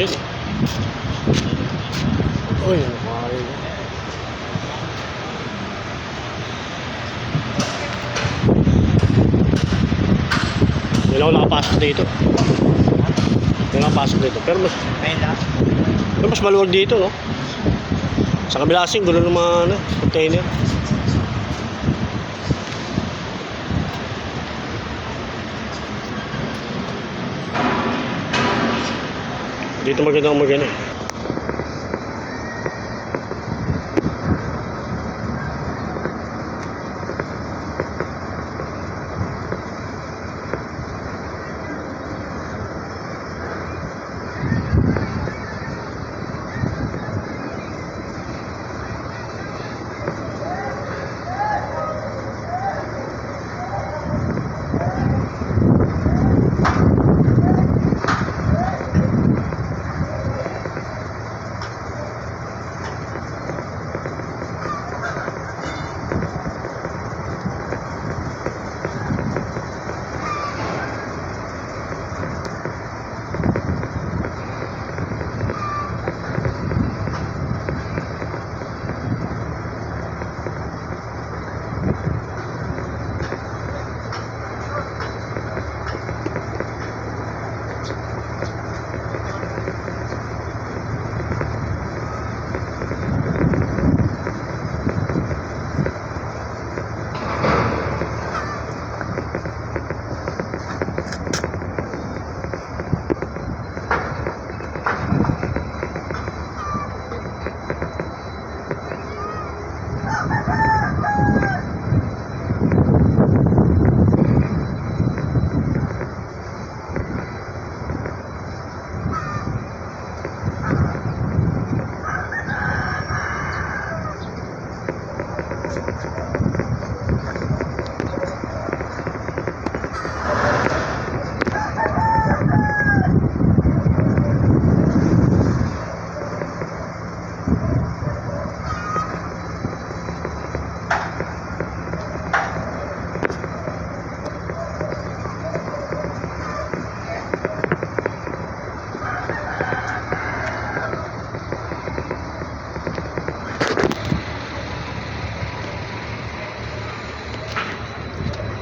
din eh. Uy, nakakain. Hindi lang ako nakapasok dito. Hindi nakapasok dito. Pero mas maluwag dito, no? Sa kabila kasing gulo ng mga container. Dito maganda eh.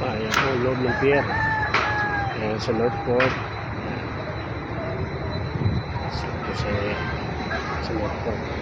Ayan po, loob ng pier. Ayan sa North Port. Ayan. Sa North Port.